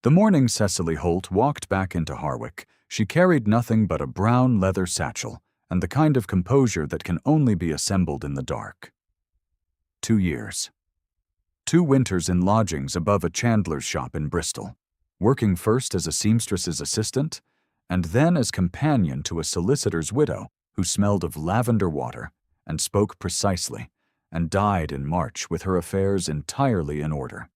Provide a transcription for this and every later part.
The morning Cecily Holt walked back into Harwick, she carried nothing but a brown leather satchel and the kind of composure that can only be assembled in the dark. 2 years. 2 winters in lodgings above a chandler's shop in Bristol, working first as a seamstress's assistant and then as companion to a solicitor's widow who smelled of lavender water and spoke precisely, and died in March with her affairs entirely in order.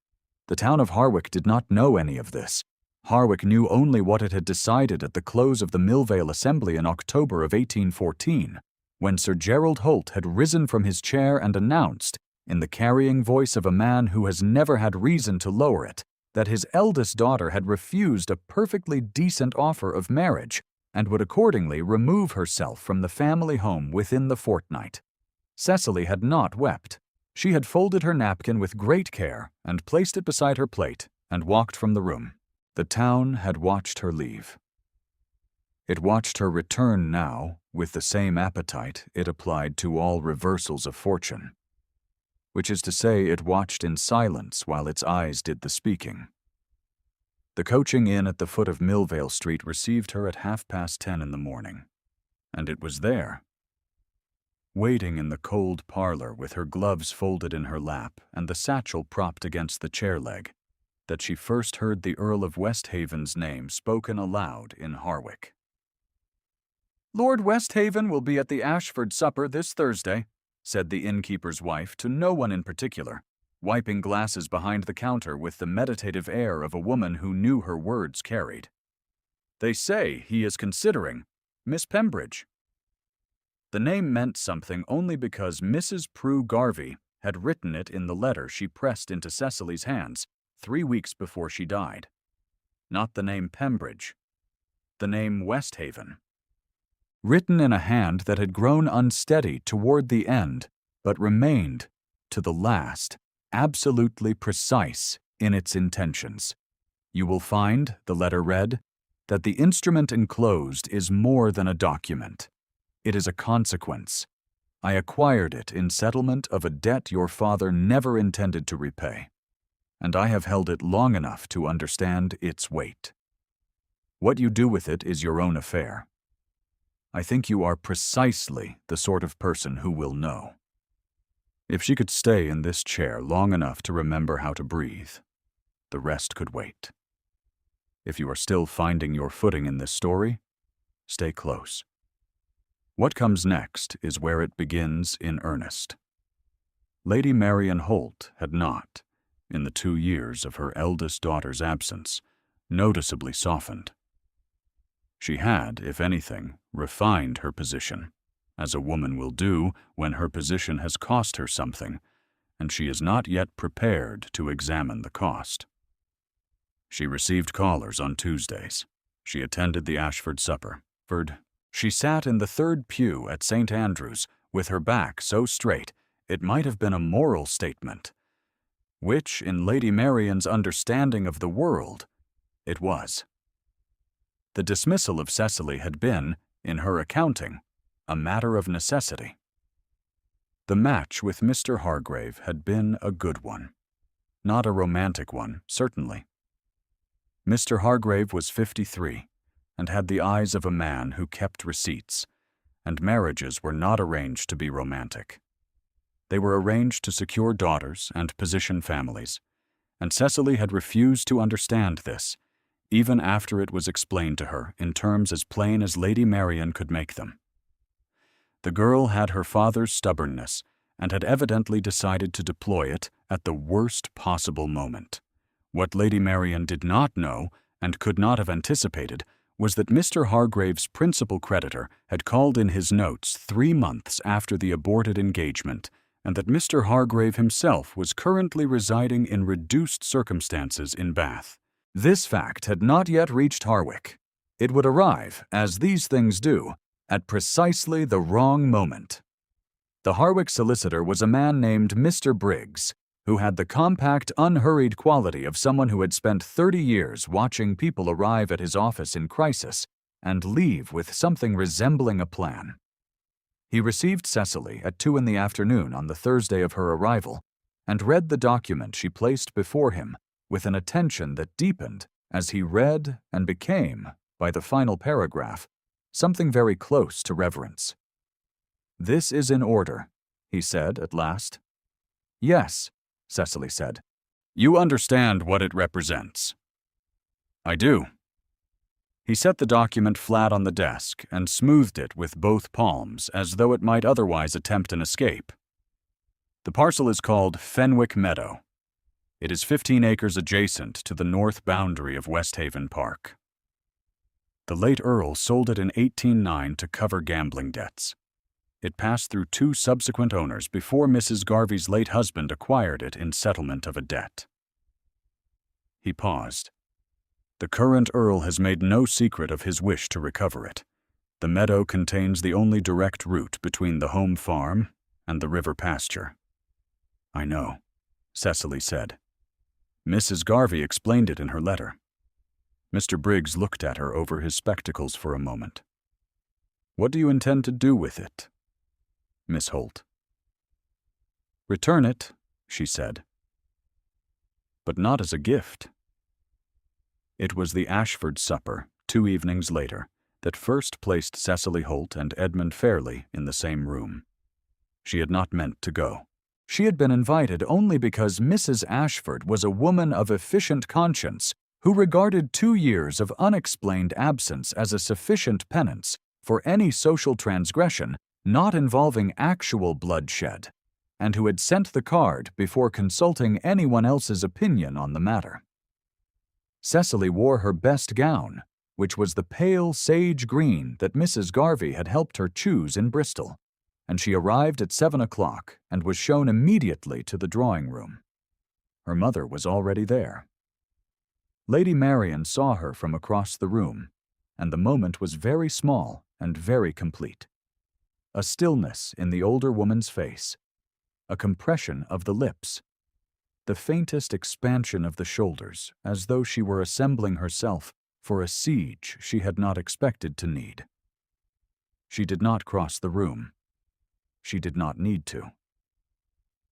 The town of Harwick did not know any of this. Harwick knew only what it had decided at the close of the Millvale Assembly in October of 1814, when Sir Gerald Holt had risen from his chair and announced, in the carrying voice of a man who has never had reason to lower it, that his eldest daughter had refused a perfectly decent offer of marriage and would accordingly remove herself from the family home within the fortnight. Cecily had not wept. She had folded her napkin with great care and placed it beside her plate and walked from the room. The town had watched her leave. It watched her return now with the same appetite it applied to all reversals of fortune, which is to say, it watched in silence while its eyes did the speaking. The coaching inn at the foot of Millvale Street received her at 10:30 in the morning, and it was there, waiting in the cold parlor with her gloves folded in her lap and the satchel propped against the chair leg, that she first heard the Earl of Westhaven's name spoken aloud in Harwick. "Lord Westhaven will be at the Ashford supper this Thursday," said the innkeeper's wife to no one in particular, wiping glasses behind the counter with the meditative air of a woman who knew her words carried. "They say he is considering Miss Pembridge." The name meant something only because Mrs. Prue Garvey had written it in the letter she pressed into Cecily's hands 3 weeks before she died. Not the name Pembridge, the name Westhaven. Written in a hand that had grown unsteady toward the end, but remained, to the last, absolutely precise in its intentions. "You will find," the letter read, "that the instrument enclosed is more than a document. It is a consequence. I acquired it in settlement of a debt your father never intended to repay, and I have held it long enough to understand its weight. What you do with it is your own affair. I think you are precisely the sort of person who will know." If she could stay in this chair long enough to remember how to breathe, the rest could wait. If you are still finding your footing in this story, stay close. What comes next is where it begins in earnest. Lady Marian Holt had not, in the 2 years of her eldest daughter's absence, noticeably softened. She had, if anything, refined her position, as a woman will do when her position has cost her something, and she is not yet prepared to examine the cost. She received callers on Tuesdays. She attended the Ashford supper. She sat in the 3rd pew at St. Andrew's with her back so straight it might have been a moral statement, which, in Lady Marian's understanding of the world, it was. The dismissal of Cecily had been, in her accounting, a matter of necessity. The match with Mr. Hargrave had been a good one. Not a romantic one, certainly. Mr. Hargrave was 53, and had the eyes of a man who kept receipts, and marriages were not arranged to be romantic. They were arranged to secure daughters and position families, and Cecily had refused to understand this, even after it was explained to her in terms as plain as Lady Marian could make them. The girl had her father's stubbornness, and had evidently decided to deploy it at the worst possible moment. What Lady Marian did not know, and could not have anticipated, was that Mr. Hargrave's principal creditor had called in his notes 3 months after the aborted engagement, and that Mr. Hargrave himself was currently residing in reduced circumstances in Bath. This fact had not yet reached Harwick. It would arrive, as these things do, at precisely the wrong moment. The Harwick solicitor was a man named Mr. Briggs, who had the compact, unhurried quality of someone who had spent 30 years watching people arrive at his office in crisis and leave with something resembling a plan. He received Cecily at 2 p.m. on the Thursday of her arrival, and read the document she placed before him with an attention that deepened as he read and became, by the final paragraph, something very close to reverence. "This is in order," he said at last. "Yes," Cecily said. "You understand what it represents." "I do." He set the document flat on the desk and smoothed it with both palms as though it might otherwise attempt an escape. "The parcel is called Fenwick Meadow. It is 15 acres adjacent to the north boundary of Westhaven Park. The late Earl sold it in 1809 to cover gambling debts. It passed through 2 subsequent owners before Mrs. Garvey's late husband acquired it in settlement of a debt." He paused. "The current Earl has made no secret of his wish to recover it. The meadow contains the only direct route between the home farm and the river pasture." "I know," Cecily said. "Mrs. Garvey explained it in her letter." Mr. Briggs looked at her over his spectacles for a moment. "What do you intend to do with it, Miss Holt?" "Return it," she said. "But not as a gift." It was the Ashford supper, 2 evenings later, that first placed Cecily Holt and Edmund Fairley in the same room. She had not meant to go. She had been invited only because Mrs. Ashford was a woman of efficient conscience who regarded 2 years of unexplained absence as a sufficient penance for any social transgression not involving actual bloodshed, and who had sent the card before consulting anyone else's opinion on the matter. Cecily wore her best gown, which was the pale sage green that Mrs. Garvey had helped her choose in Bristol, and she arrived at 7 o'clock and was shown immediately to the drawing-room. Her mother was already there. Lady Marian saw her from across the room, and the moment was very small and very complete. A stillness in the older woman's face, a compression of the lips, the faintest expansion of the shoulders, as though she were assembling herself for a siege she had not expected to need. She did not cross the room. She did not need to.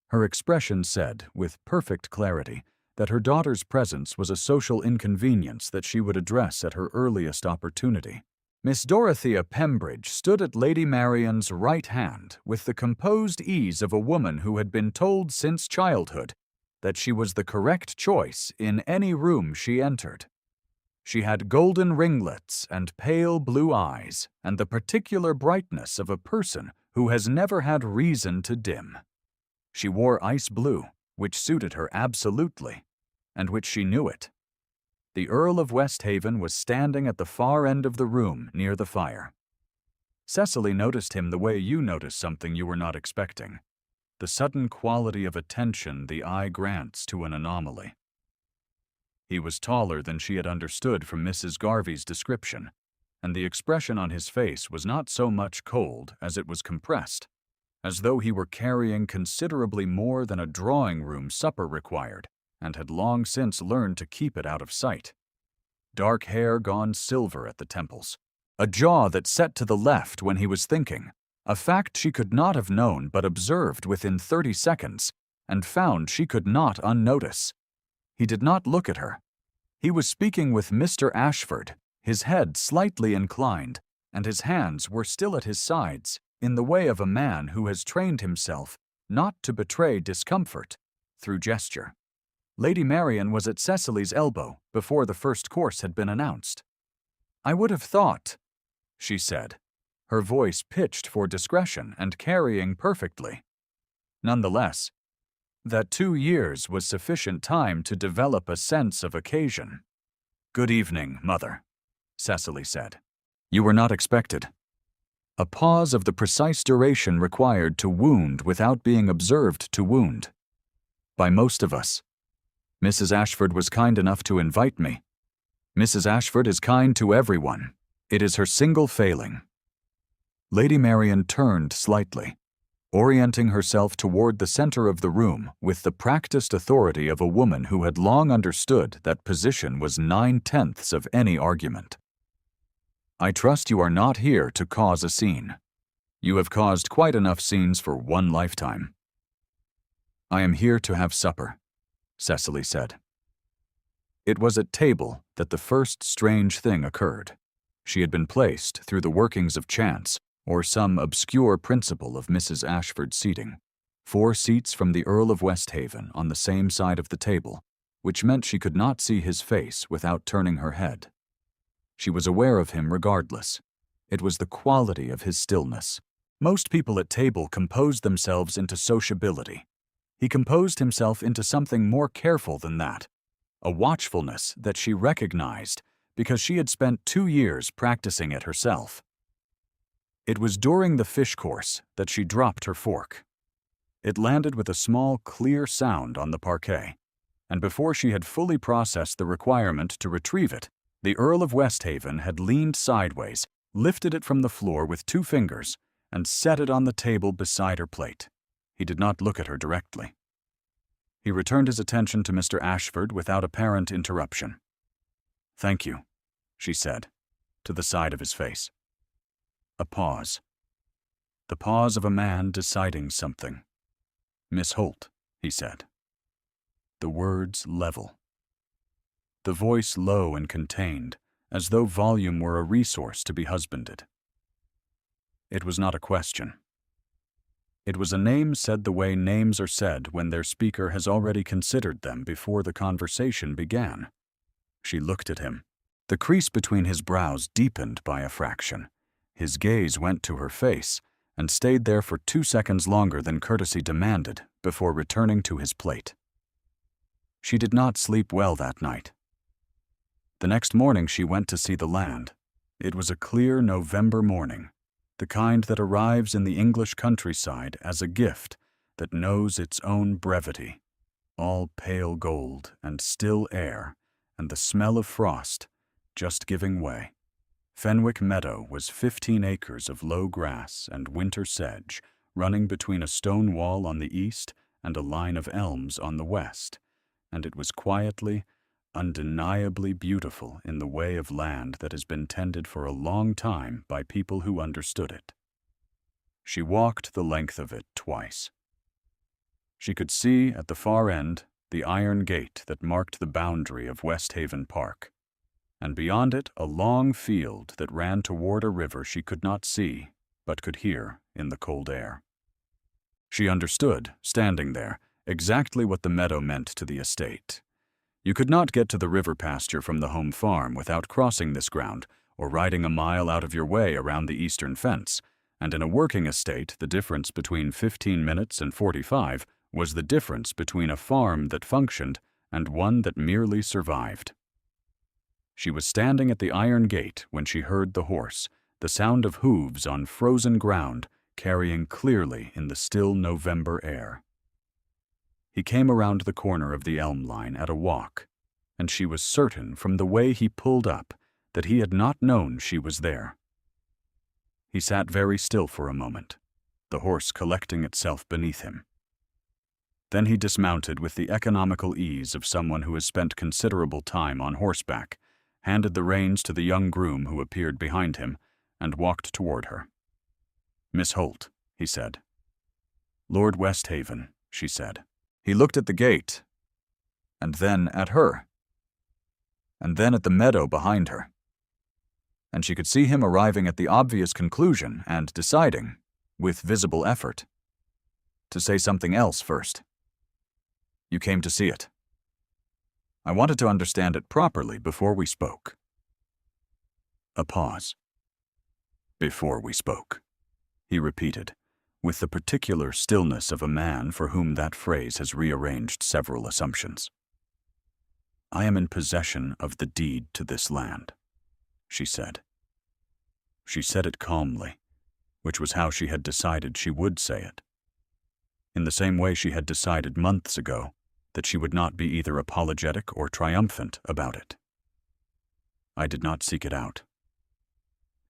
Her expression said, with perfect clarity, that her daughter's presence was a social inconvenience that she would address at her earliest opportunity. Miss Dorothea Pembridge stood at Lady Marian's right hand with the composed ease of a woman who had been told since childhood that she was the correct choice in any room she entered. She had golden ringlets and pale blue eyes and the particular brightness of a person who has never had reason to dim. She wore ice blue, which suited her absolutely, and which she knew it. The Earl of Westhaven was standing at the far end of the room near the fire. Cecily noticed him the way you notice something you were not expecting, the sudden quality of attention the eye grants to an anomaly. He was taller than she had understood from Mrs. Garvey's description, and the expression on his face was not so much cold as it was compressed, as though he were carrying considerably more than a drawing-room supper required, and had long since learned to keep it out of sight. Dark hair gone silver at the temples, a jaw that set to the left when he was thinking, a fact she could not have known but observed within 30 seconds, and found she could not unnotice. He did not look at her. He was speaking with Mr. Ashford, his head slightly inclined, and his hands were still at his sides, in the way of a man who has trained himself not to betray discomfort through gesture. Lady Marian was at Cecily's elbow before the first course had been announced. "I would have thought," she said, her voice pitched for discretion and carrying perfectly. Nonetheless, that 2 years was sufficient time to develop a sense of occasion. "Good evening, Mother," Cecily said. "You were not expected." A pause of the precise duration required to wound without being observed to wound. By most of us. Mrs. Ashford was kind enough to invite me. Mrs. Ashford is kind to everyone. It is her single failing. Lady Marian turned slightly, orienting herself toward the center of the room with the practiced authority of a woman who had long understood that position was 9/10 of any argument. "I trust you are not here to cause a scene. You have caused quite enough scenes for one lifetime." "I am here to have supper," Cecily said. It was at table that the first strange thing occurred. She had been placed, through the workings of chance, or some obscure principle of Mrs. Ashford's seating, 4 seats from the Earl of Westhaven on the same side of the table, which meant she could not see his face without turning her head. She was aware of him regardless. It was the quality of his stillness. Most people at table composed themselves into sociability. He composed himself into something more careful than that, a watchfulness that she recognized because she had spent 2 years practicing it herself. It was during the fish course that she dropped her fork. It landed with a small, clear sound on the parquet, and before she had fully processed the requirement to retrieve it, the Earl of Westhaven had leaned sideways, lifted it from the floor with 2 fingers, and set it on the table beside her plate. He did not look at her directly. He returned his attention to Mr. Ashford without apparent interruption. "Thank you," she said, to the side of his face. A pause. The pause of a man deciding something. "Miss Holt," he said. The words level. The voice low and contained, as though volume were a resource to be husbanded. It was not a question. It was a name said the way names are said when their speaker has already considered them before the conversation began. She looked at him. The crease between his brows deepened by a fraction. His gaze went to her face and stayed there for 2 seconds longer than courtesy demanded before returning to his plate. She did not sleep well that night. The next morning she went to see the land. It was a clear November morning, the kind that arrives in the English countryside as a gift that knows its own brevity, all pale gold and still air, and the smell of frost just giving way. Fenwick Meadow was 15 acres of low grass and winter sedge, running between a stone wall on the east and a line of elms on the west, and it was quietly, undeniably beautiful in the way of land that has been tended for a long time by people who understood it. She walked the length of it twice. She could see at the far end the iron gate that marked the boundary of Westhaven Park, and beyond it a long field that ran toward a river she could not see but could hear in the cold air. She understood, standing there, exactly what the meadow meant to the estate. You could not get to the river pasture from the home farm without crossing this ground or riding a mile out of your way around the eastern fence, and in a working estate the difference between 15 minutes and 45 was the difference between a farm that functioned and one that merely survived. She was standing at the iron gate when she heard the horse, the sound of hooves on frozen ground carrying clearly in the still November air. He came around the corner of the elm line at a walk, and she was certain from the way he pulled up that he had not known she was there. He sat very still for a moment, the horse collecting itself beneath him. Then he dismounted with the economical ease of someone who has spent considerable time on horseback, handed the reins to the young groom who appeared behind him, and walked toward her. "Miss Holt," he said. "Lord Westhaven," she said. He looked at the gate, and then at her, and then at the meadow behind her, and she could see him arriving at the obvious conclusion and deciding, with visible effort, to say something else first. "You came to see it. I wanted to understand it properly before we spoke." A pause. "Before we spoke," he repeated, with the particular stillness of a man for whom that phrase has rearranged several assumptions. "I am in possession of the deed to this land," she said. She said it calmly, which was how she had decided she would say it. In the same way she had decided months ago that she would not be either apologetic or triumphant about it. "I did not seek it out.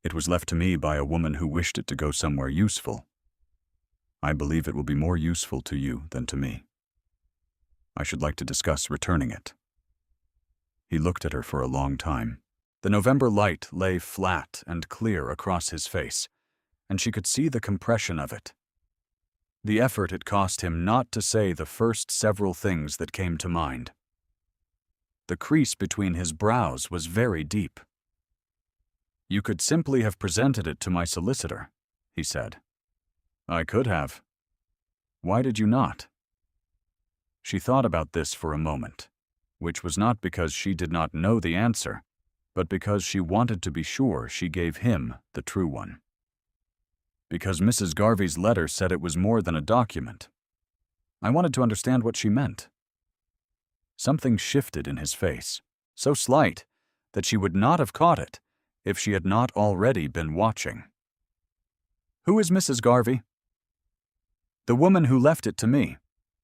It was left to me by a woman who wished it to go somewhere useful. I believe it will be more useful to you than to me. I should like to discuss returning it." He looked at her for a long time. The November light lay flat and clear across his face, and she could see the compression of it. The effort it cost him not to say the first several things that came to mind. The crease between his brows was very deep. "You could simply have presented it to my solicitor," he said. "I could have. Why did you not?" She thought about this for a moment, which was not because she did not know the answer, but because she wanted to be sure she gave him the true one. Because Mrs. Garvey's letter said it was more than a document. I wanted to understand what she meant. Something shifted in his face, so slight that she would not have caught it if she had not already been watching. "Who is Mrs. Garvey?" "The woman who left it to me.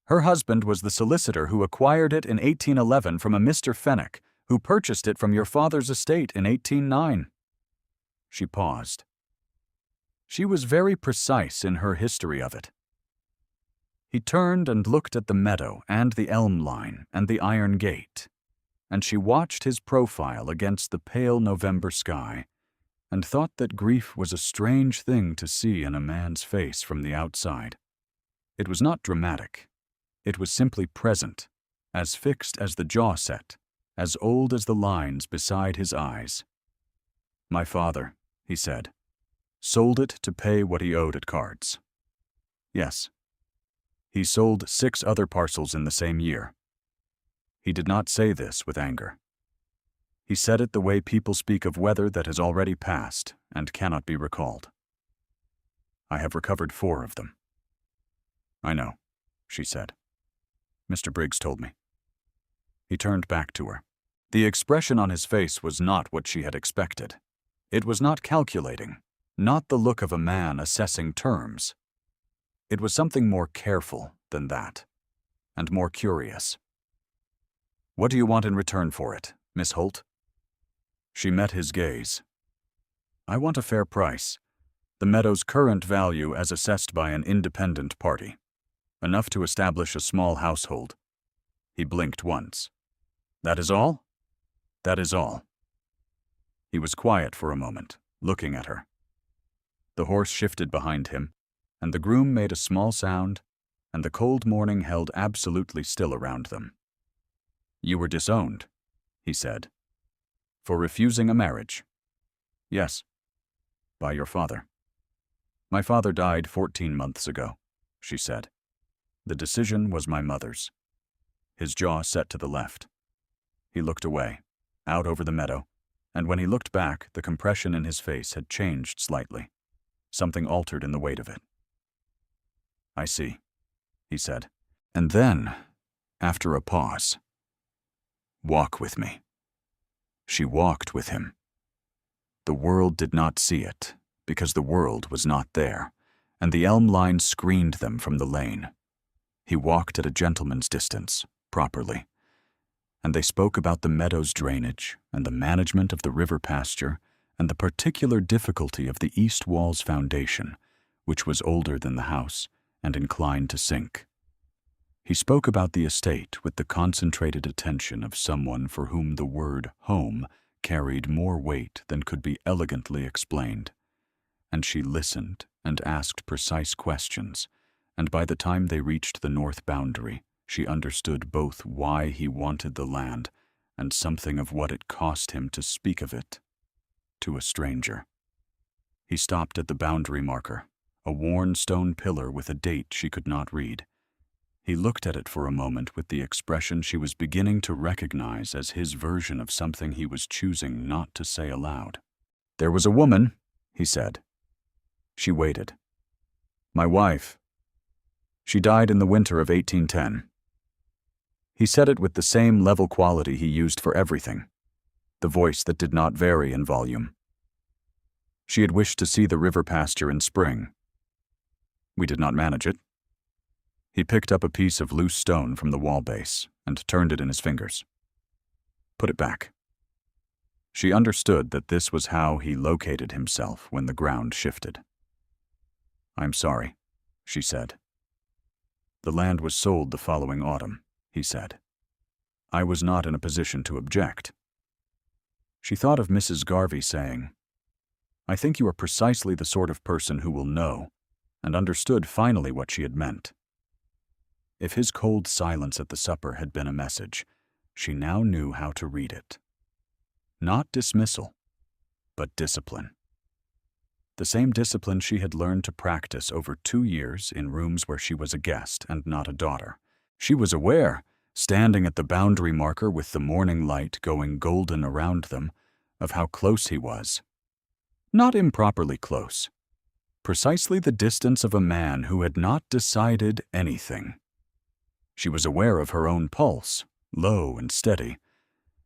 Her husband was the solicitor who acquired it in 1811 from a Mr. Fenwick, who purchased it from your father's estate in 1809. She paused. She was very precise in her history of it. He turned and looked at the meadow and the elm line and the iron gate, and she watched his profile against the pale November sky, and thought that grief was a strange thing to see in a man's face from the outside. It was not dramatic. It was simply present, as fixed as the jaw set, as old as the lines beside his eyes. "My father," he said, "sold it to pay what he owed at cards." Yes. He sold 6 other parcels in the same year. He did not say this with anger. He said it the way people speak of weather that has already passed and cannot be recalled. "I have recovered 4 of them." "I know," she said. "Mr. Briggs told me." He turned back to her. The expression on his face was not what she had expected. It was not calculating, not the look of a man assessing terms. It was something more careful than that, and more curious. "What do you want in return for it, Miss Holt?" She met his gaze. "I want a fair price. The meadow's current value as assessed by an independent party. Enough to establish a small household." He blinked once. "That is all?" "That is all." He was quiet for a moment, looking at her. The horse shifted behind him, and the groom made a small sound, and the cold morning held absolutely still around them. "You were disowned," he said. "For refusing a marriage?" "Yes." "By your father?" "My father died 14 months ago," she said. "The decision was my mother's." His jaw set to the left. He looked away, out over the meadow, and when he looked back, the compression in his face had changed slightly. Something altered in the weight of it. "I see," he said. And then, after a pause, "Walk with me." She walked with him. The world did not see it, because the world was not there, and the elm line screened them from the lane. He walked at a gentleman's distance, properly, and they spoke about the meadow's drainage and the management of the river pasture and the particular difficulty of the east wall's foundation, which was older than the house and inclined to sink. He spoke about the estate with the concentrated attention of someone for whom the word home carried more weight than could be elegantly explained. And she listened and asked precise questions, and by the time they reached the north boundary, she understood both why he wanted the land and something of what it cost him to speak of it to a stranger. He stopped at the boundary marker, a worn stone pillar with a date she could not read. He looked at it for a moment with the expression she was beginning to recognize as his version of something he was choosing not to say aloud. "There was a woman," he said. She waited. "My wife. She died in the winter of 1810. He said it with the same level quality he used for everything, the voice that did not vary in volume. She had wished to see the river pasture in spring. We did not manage it." He picked up a piece of loose stone from the wall base and turned it in his fingers. "Put it back." She understood that this was how he located himself when the ground shifted. "I'm sorry," she said. "The land was sold the following autumn," he said. "I was not in a position to object." She thought of Mrs. Garvey saying, "I think you are precisely the sort of person who will know," and understood finally what she had meant. If his cold silence at the supper had been a message, She now knew how to read it. Not dismissal, but discipline. The same discipline she had learned to practice over 2 years in rooms where she was a guest and not a daughter. She was aware, standing at the boundary marker with the morning light going golden around them, of how close he was. Not improperly close. Precisely the distance of a man who had not decided anything. She was aware of her own pulse, low and steady,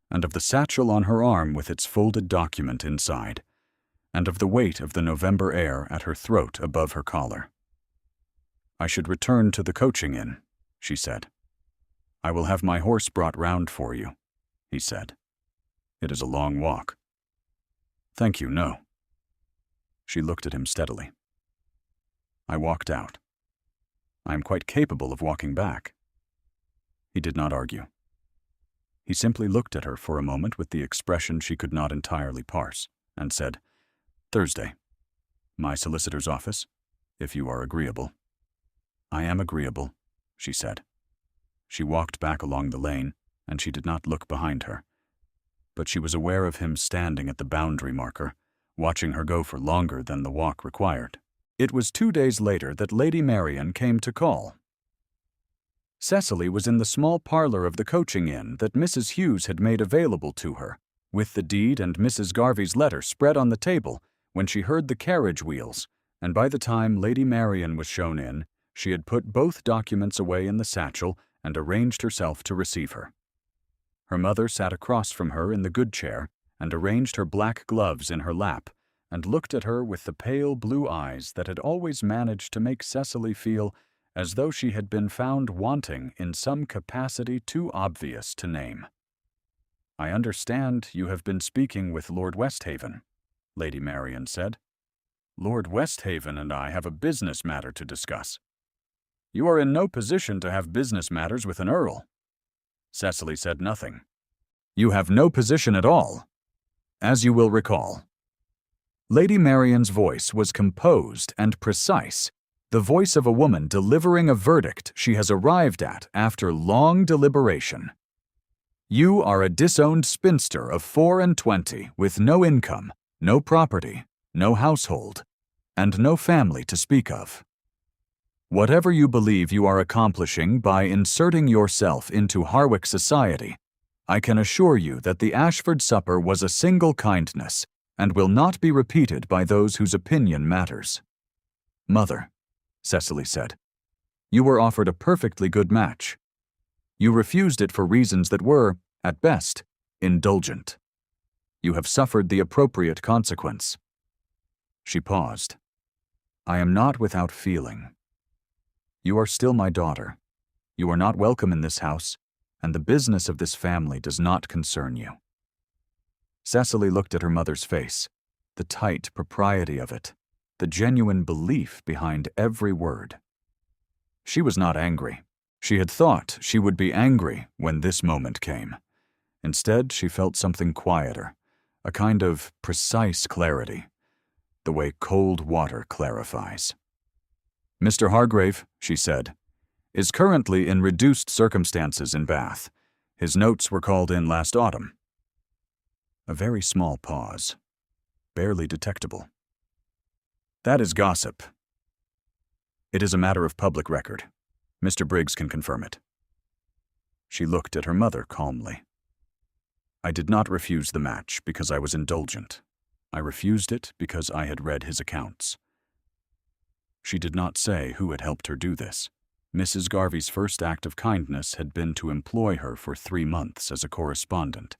and of the satchel on her arm with its folded document inside, and of the weight of the November air at her throat above her collar. "I should return to the coaching inn," she said. "I will have my horse brought round for you," he said. "It is a long walk." "Thank you, no." She looked at him steadily. "I walked out. I am quite capable of walking back." He did not argue. He simply looked at her for a moment with the expression she could not entirely parse, and said, "Thursday. My solicitor's office, if you are agreeable." "I am agreeable," she said. She walked back along the lane, and she did not look behind her. But she was aware of him standing at the boundary marker, watching her go for longer than the walk required. It was 2 days later that Lady Marian came to call. Cecily was in the small parlor of the coaching inn that Mrs. Hughes had made available to her, with the deed and Mrs. Garvey's letter spread on the table, when she heard the carriage wheels, and by the time Lady Marian was shown in, she had put both documents away in the satchel and arranged herself to receive her. Her mother sat across from her in the good chair and arranged her black gloves in her lap and looked at her with the pale blue eyes that had always managed to make Cecily feel as though she had been found wanting in some capacity too obvious to name. "I understand you have been speaking with Lord Westhaven," Lady Marian said. "Lord Westhaven and I have a business matter to discuss." "You are in no position to have business matters with an earl." Cecily said nothing. "You have no position at all, as you will recall." Lady Marian's voice was composed and precise, the voice of a woman delivering a verdict she has arrived at after long deliberation. "You are a disowned spinster of 24 with no income, no property, no household, and no family to speak of. Whatever you believe you are accomplishing by inserting yourself into Harwick society, I can assure you that the Ashford supper was a single kindness and will not be repeated by those whose opinion matters." "Mother," Cecily said, "you were offered a perfectly good match. You refused it for reasons that were, at best, indulgent. You have suffered the appropriate consequence." She paused. "I am not without feeling. You are still my daughter. You are not welcome in this house, and the business of this family does not concern you." Cecily looked at her mother's face, the tight propriety of it, the genuine belief behind every word. She was not angry. She had thought she would be angry when this moment came. Instead, she felt something quieter, a kind of precise clarity, the way cold water clarifies. "Mr. Hargrave," she said, "is currently in reduced circumstances in Bath. His notes were called in last autumn." A very small pause, barely detectable. "That is gossip." "It is a matter of public record. Mr. Briggs can confirm it." She looked at her mother calmly. "I did not refuse the match because I was indulgent. I refused it because I had read his accounts." She did not say who had helped her do this. Mrs. Garvey's first act of kindness had been to employ her for 3 months as a correspondent,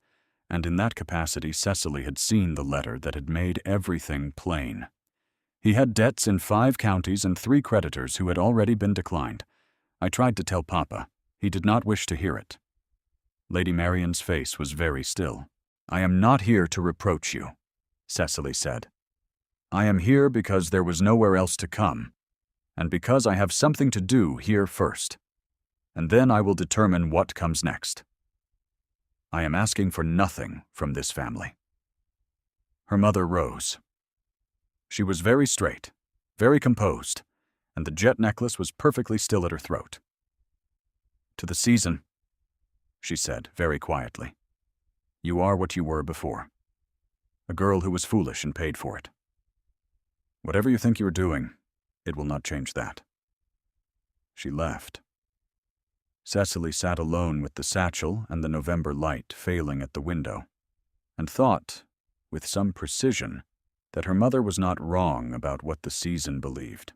and in that capacity Cecily had seen the letter that had made everything plain. He had debts in 5 counties and 3 creditors who had already been declined. I tried to tell Papa. He did not wish to hear it. Lady Marian's face was very still. "I am not here to reproach you," Cecily said. "I am here because there was nowhere else to come, and because I have something to do here first, and then I will determine what comes next. I am asking for nothing from this family." Her mother rose. She was very straight, very composed, and the jet necklace was perfectly still at her throat. "To the season," she said very quietly. You are what you were before. A girl who was foolish and paid for it. Whatever you think you are doing, it will not change that. She left. Cecily sat alone with the satchel and the November light failing at the window, and thought, with some precision, that her mother was not wrong about what the season believed.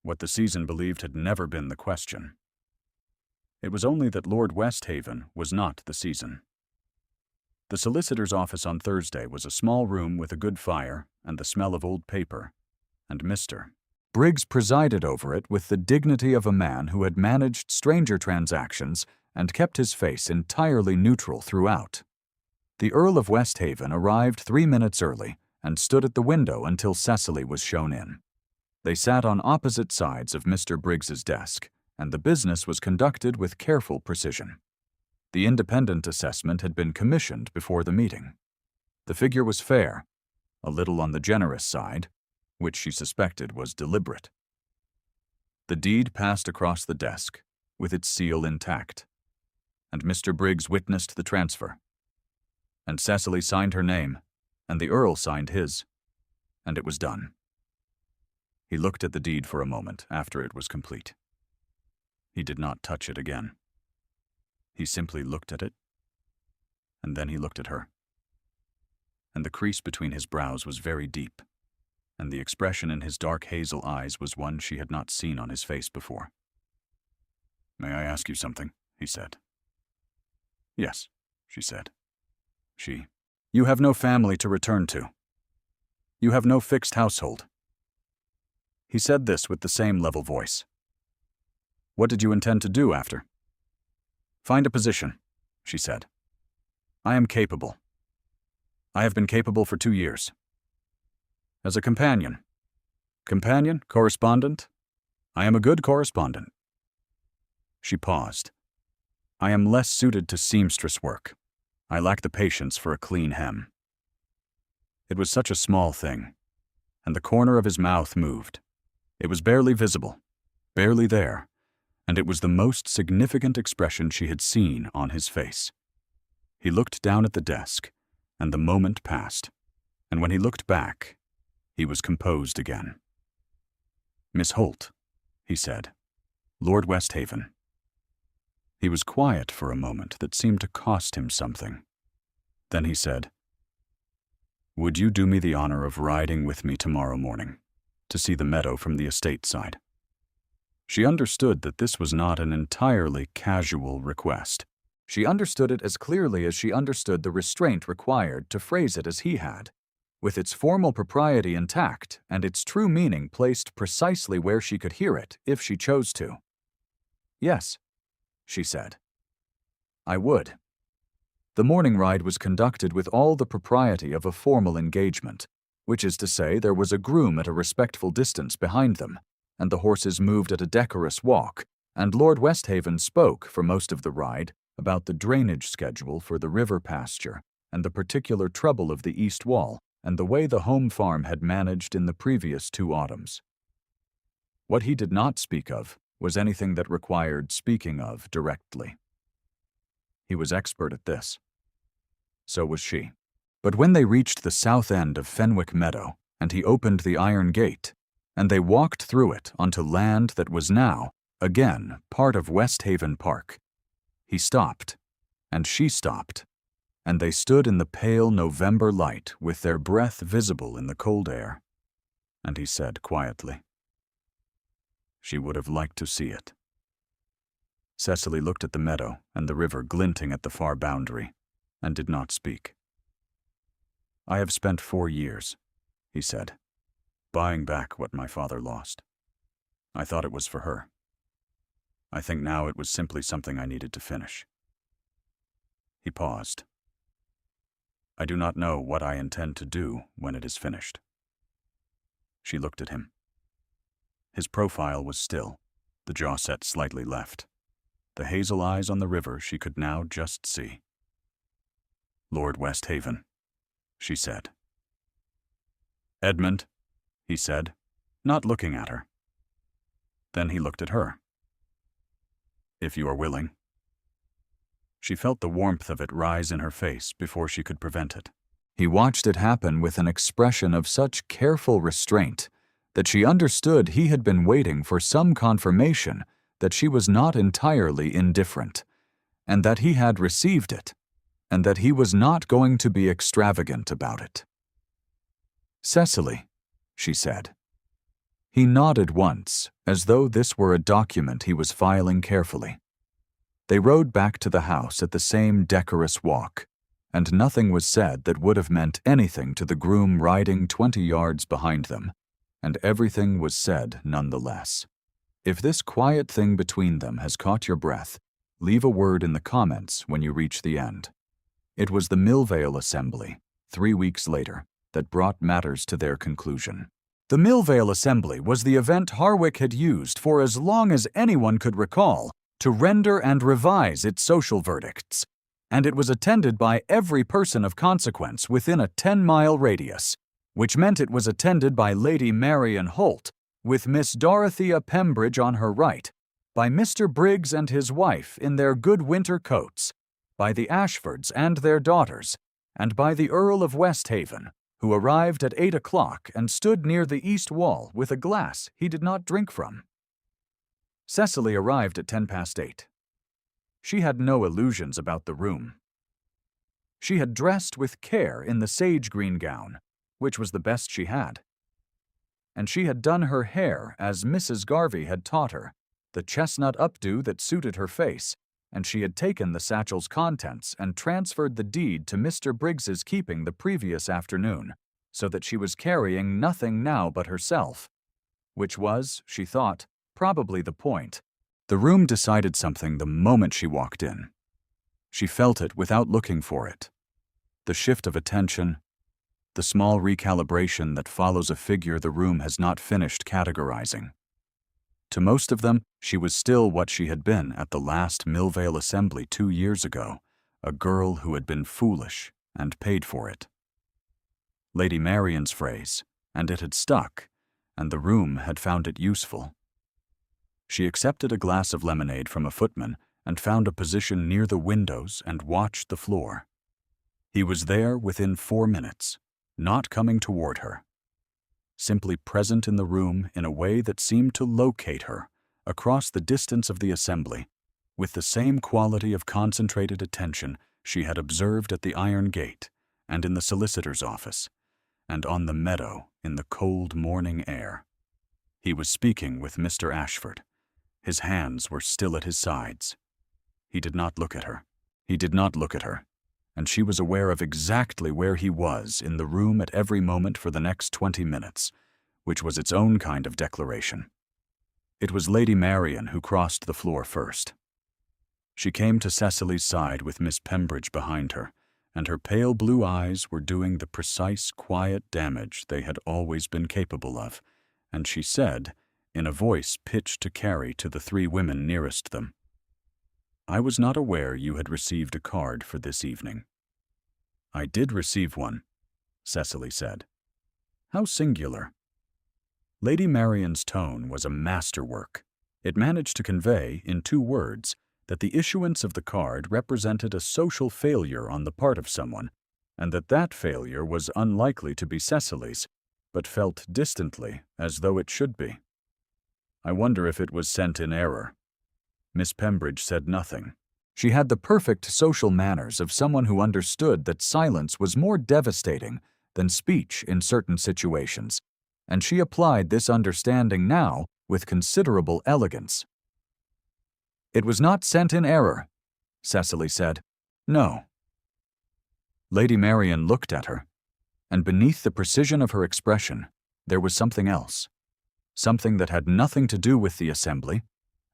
What the season believed had never been the question. It was only that Lord Westhaven was not the season. The solicitor's office on Thursday was a small room with a good fire and the smell of old paper, and Mr. Briggs presided over it with the dignity of a man who had managed stranger transactions and kept his face entirely neutral throughout. The Earl of Westhaven arrived 3 minutes early and stood at the window until Cecily was shown in. They sat on opposite sides of Mr. Briggs's desk, and the business was conducted with careful precision. The independent assessment had been commissioned before the meeting. The figure was fair, a little on the generous side, which she suspected was deliberate. The deed passed across the desk, with its seal intact, and Mr. Briggs witnessed the transfer. And Cecily signed her name, and the Earl signed his, and it was done. He looked at the deed for a moment after it was complete. He did not touch it again. He simply looked at it, and then he looked at her. And the crease between his brows was very deep, and the expression in his dark hazel eyes was one she had not seen on his face before. "May I ask you something?" he said. "Yes," she said. You have no family to return to. You have no fixed household." He said this with the same level voice. "What did you intend to do after?" "Find a position," she said. "I am capable. I have been capable for 2 years. As a companion. Companion? Correspondent? I am a good correspondent." She paused. "I am less suited to seamstress work. I lack the patience for a clean hem." It was such a small thing, and the corner of his mouth moved. It was barely visible, barely there, and it was the most significant expression she had seen on his face. He looked down at the desk, and the moment passed, and when he looked back, he was composed again. "Miss Holt," he said. "Lord Westhaven." He was quiet for a moment that seemed to cost him something. Then he said, "Would you do me the honor of riding with me tomorrow morning to see the meadow from the estate side?" She understood that this was not an entirely casual request. She understood it as clearly as she understood the restraint required to phrase it as he had, with its formal propriety intact and its true meaning placed precisely where she could hear it if she chose to. "Yes," she said. "I would." The morning ride was conducted with all the propriety of a formal engagement, which is to say there was a groom at a respectful distance behind them, and the horses moved at a decorous walk, and Lord Westhaven spoke for most of the ride about the drainage schedule for the river pasture and the particular trouble of the east wall and the way the home farm had managed in the previous 2 autumns. What he did not speak of was anything that required speaking of directly. He was expert at this. So was she. But when they reached the south end of Fenwick Meadow, and he opened the iron gate, and they walked through it onto land that was now, again, part of Westhaven Park, he stopped, and she stopped, and they stood in the pale November light with their breath visible in the cold air, and he said quietly, "She would have liked to see it." Cecily looked at the meadow and the river glinting at the far boundary, and did not speak. "I have spent 4 years," he said, "buying back what my father lost. I thought it was for her. I think now it was simply something I needed to finish." He paused. "I do not know what I intend to do when it is finished." She looked at him. His profile was still, the jaw set slightly left. The hazel eyes on the river she could now just see. "Lord Westhaven," she said. "Edmund," he said, not looking at her. Then he looked at her. "If you are willing." She felt the warmth of it rise in her face before she could prevent it. He watched it happen with an expression of such careful restraint that she understood he had been waiting for some confirmation that she was not entirely indifferent, and that he had received it, and that he was not going to be extravagant about it. "Cecily," she said. He nodded once, as though this were a document he was filing carefully. They rode back to the house at the same decorous walk, and nothing was said that would have meant anything to the groom riding 20 yards behind them, and everything was said nonetheless. If this quiet thing between them has caught your breath, leave a word in the comments when you reach the end. It was the Millvale Assembly, 3 weeks later, that brought matters to their conclusion. The Millvale Assembly was the event Harwick had used for as long as anyone could recall to render and revise its social verdicts, and it was attended by every person of consequence within a 10-mile radius, which meant it was attended by Lady Marian Holt, with Miss Dorothea Pembridge on her right, by Mr. Briggs and his wife in their good winter coats, by the Ashfords and their daughters, and by the Earl of Westhaven, who arrived at 8 o'clock and stood near the east wall with a glass he did not drink from. Cecily arrived at 8:10. She had no illusions about the room. She had dressed with care in the sage-green gown, which was the best she had. And she had done her hair as Mrs. Garvey had taught her, the chestnut updo that suited her face, and she had taken the satchel's contents and transferred the deed to Mr. Briggs's keeping the previous afternoon, so that she was carrying nothing now but herself, which was, she thought, probably the point. The room decided something the moment she walked in. She felt it without looking for it. The shift of attention, the small recalibration that follows a figure the room has not finished categorizing. To most of them, she was still what she had been at the last Millvale Assembly 2 years ago, a girl who had been foolish and paid for it. Lady Marian's phrase, and it had stuck, and the room had found it useful. She accepted a glass of lemonade from a footman and found a position near the windows and watched the floor. He was there within 4 minutes, not coming toward her, simply present in the room in a way that seemed to locate her across the distance of the assembly, with the same quality of concentrated attention she had observed at the iron gate and in the solicitor's office, and on the meadow in the cold morning air. He was speaking with Mr. Ashford. His hands were still at his sides. He did not look at her. He did not look at her, and she was aware of exactly where he was in the room at every moment for the next 20 minutes, which was its own kind of declaration. It was Lady Marian who crossed the floor first. She came to Cecily's side with Miss Pembridge behind her, and her pale blue eyes were doing the precise, quiet damage they had always been capable of, and she said, in a voice pitched to carry to the 3 women nearest them, "I was not aware you had received a card for this evening." "I did receive one," Cecily said. "How singular." Lady Marian's tone was a masterwork. It managed to convey, in 2 words, that the issuance of the card represented a social failure on the part of someone, and that failure was unlikely to be Cecily's, but felt distantly as though it should be. "I wonder if it was sent in error." Miss Pembridge said nothing. She had the perfect social manners of someone who understood that silence was more devastating than speech in certain situations, and she applied this understanding now with considerable elegance. "It was not sent in error," Cecily said. "No." Lady Marian looked at her, and beneath the precision of her expression, there was something else. Something that had nothing to do with the assembly,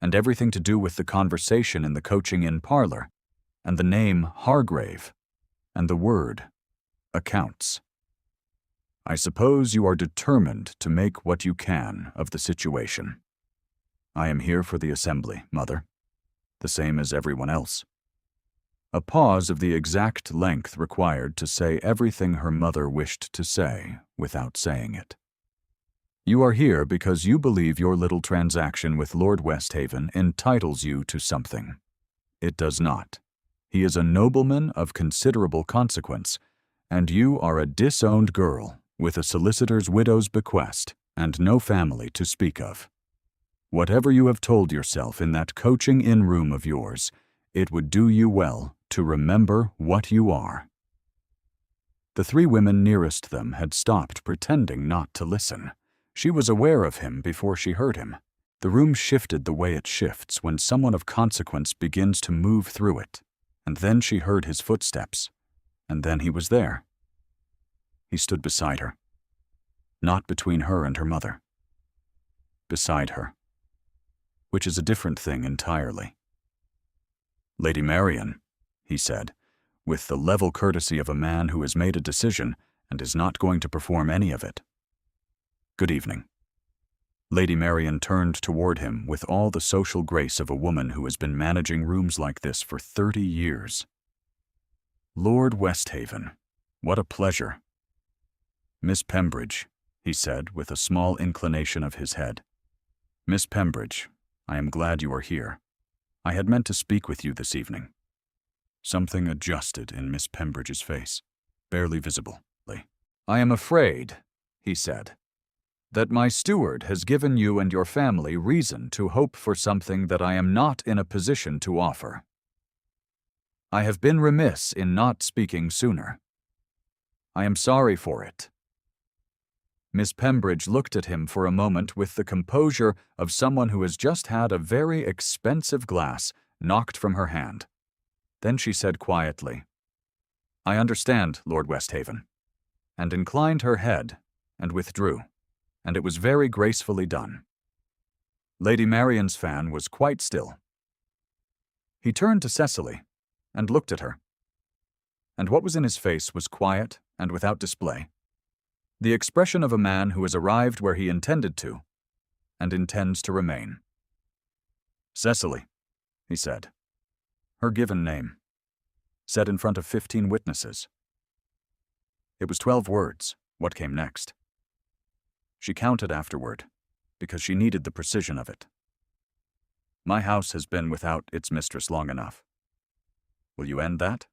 and everything to do with the conversation in the coaching-inn parlor, and the name Hargrave, and the word accounts. "I suppose you are determined to make what you can of the situation." "I am here for the assembly, Mother, the same as everyone else." A pause of the exact length required to say everything her mother wished to say without saying it. "You are here because you believe your little transaction with Lord Westhaven entitles you to something. It does not. He is a nobleman of considerable consequence, and you are a disowned girl with a solicitor's widow's bequest and no family to speak of. Whatever you have told yourself in that coaching in-room of yours, it would do you well to remember what you are." The three women nearest them had stopped pretending not to listen. She was aware of him before she heard him. The room shifted the way it shifts when someone of consequence begins to move through it, and then she heard his footsteps, and then he was there. He stood beside her, not between her and her mother. Beside her, which is a different thing entirely. "Lady Marian," he said, with the level courtesy of a man who has made a decision and is not going to perform any of it. "Good evening." Lady Marian turned toward him with all the social grace of a woman who has been managing rooms like this for 30 years. "Lord Westhaven, what a pleasure." "Miss Pembridge," he said with a small inclination of his head. "Miss Pembridge, I am glad you are here. I had meant to speak with you this evening." Something adjusted in Miss Pembridge's face, barely visibly. "I am afraid," he said, "that my steward has given you and your family reason to hope for something that I am not in a position to offer. I have been remiss in not speaking sooner. I am sorry for it." Miss Pembridge looked at him for a moment with the composure of someone who has just had a very expensive glass knocked from her hand. Then she said quietly, "I understand, Lord Westhaven," and inclined her head and withdrew, and it was very gracefully done. Lady Marian's fan was quite still. He turned to Cecily and looked at her, and what was in his face was quiet and without display. The expression of a man who has arrived where he intended to, and intends to remain. "Cecily," he said. Her given name, said in front of 15 witnesses. It was 12 words. What came next? She counted afterward, because she needed the precision of it. "My house has been without its mistress long enough. Will you end that?"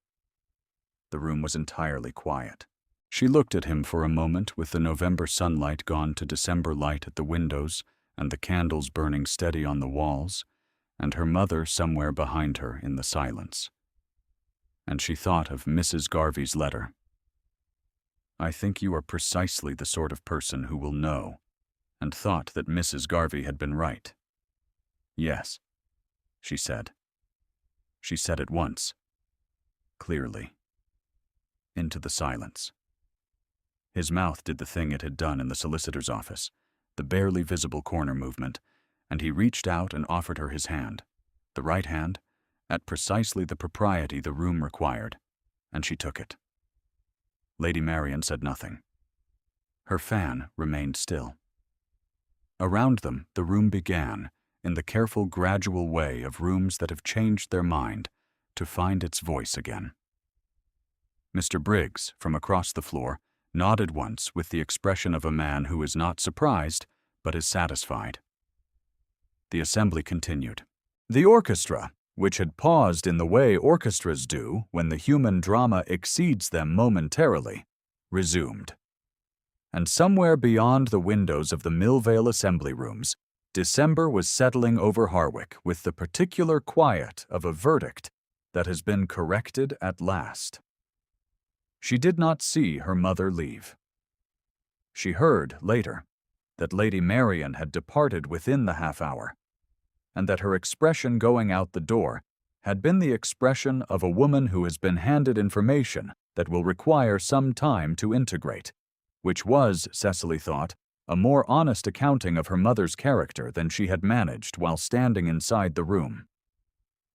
The room was entirely quiet. She looked at him for a moment with the November sunlight gone to December light at the windows and the candles burning steady on the walls, and her mother somewhere behind her in the silence. And she thought of Mrs. Garvey's letter. "I think you are precisely the sort of person who will know," and thought that Mrs. Garvey had been right. "Yes," she said. She said it once, clearly, into the silence. His mouth did the thing it had done in the solicitor's office, the barely visible corner movement, and he reached out and offered her his hand, the right hand, at precisely the propriety the room required, and she took it. Lady Marian said nothing. Her fan remained still. Around them, the room began, in the careful, gradual way of rooms that have changed their mind, to find its voice again. Mr. Briggs, from across the floor, nodded once with the expression of a man who is not surprised, but is satisfied. The assembly continued. The orchestra, which had paused in the way orchestras do when the human drama exceeds them momentarily, resumed. And somewhere beyond the windows of the Millvale assembly rooms, December was settling over Harwick with the particular quiet of a verdict that has been corrected at last. She did not see her mother leave. She heard, later, that Lady Marian had departed within the half-hour, and that her expression going out the door had been the expression of a woman who has been handed information that will require some time to integrate, which was, Cecily thought, a more honest accounting of her mother's character than she had managed while standing inside the room.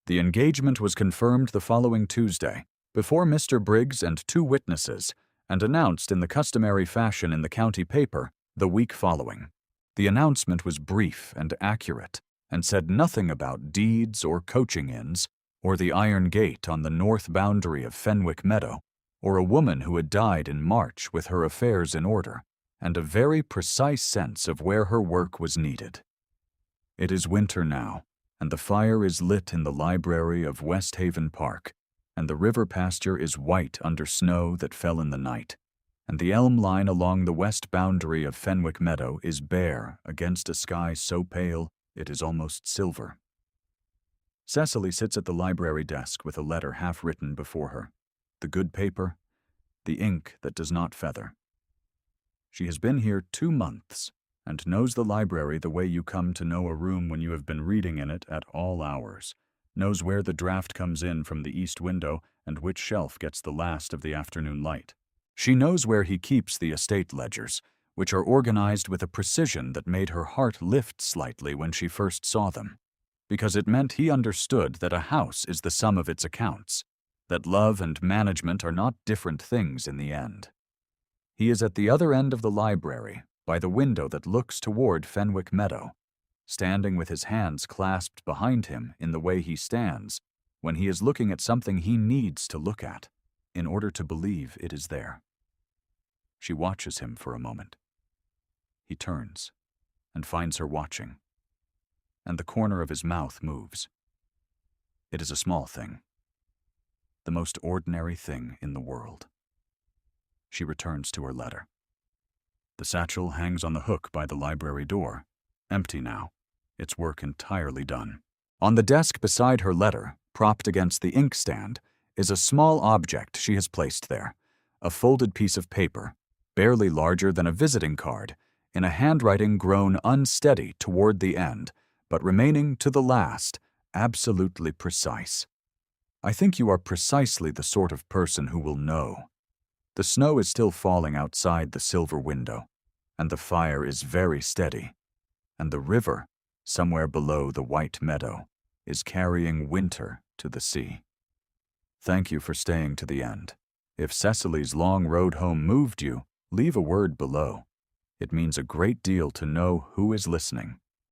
The engagement was confirmed the following Tuesday, before Mr. Briggs and 2 witnesses, and announced in the customary fashion in the county paper the week following. The announcement was brief and accurate, and said nothing about deeds or coaching-ins, or the iron gate on the north boundary of Fenwick Meadow, or a woman who had died in March with her affairs in order, and a very precise sense of where her work was needed. It is winter now, and the fire is lit in the library of Westhaven Park, and the river pasture is white under snow that fell in the night, and the elm line along the west boundary of Fenwick Meadow is bare against a sky so pale it is almost silver. Cecily sits at the library desk with a letter half-written before her, the good paper, the ink that does not feather. She has been here 2 months and knows the library the way you come to know a room when you have been reading in it at all hours, knows where the draft comes in from the east window and which shelf gets the last of the afternoon light. She knows where he keeps the estate ledgers, which are organized with a precision that made her heart lift slightly when she first saw them, because it meant he understood that a house is the sum of its accounts, that love and management are not different things in the end. He is at the other end of the library, by the window that looks toward Fenwick Meadow, standing with his hands clasped behind him in the way he stands when he is looking at something he needs to look at in order to believe it is there. She watches him for a moment. He turns and finds her watching, and the corner of his mouth moves. It is a small thing, the most ordinary thing in the world. She returns to her letter. The satchel hangs on the hook by the library door, empty now, its work entirely done. On the desk beside her letter, propped against the inkstand, is a small object she has placed there, a folded piece of paper, barely larger than a visiting card, in a handwriting grown unsteady toward the end, but remaining to the last absolutely precise. I think you are precisely the sort of person who will know. The snow is still falling outside the silver window, and the fire is very steady, and the river, somewhere below the white meadow, is carrying winter to the sea. Thank you for staying to the end. If Cecily's long road home moved you, leave a word below. It means a great deal to know who is listening.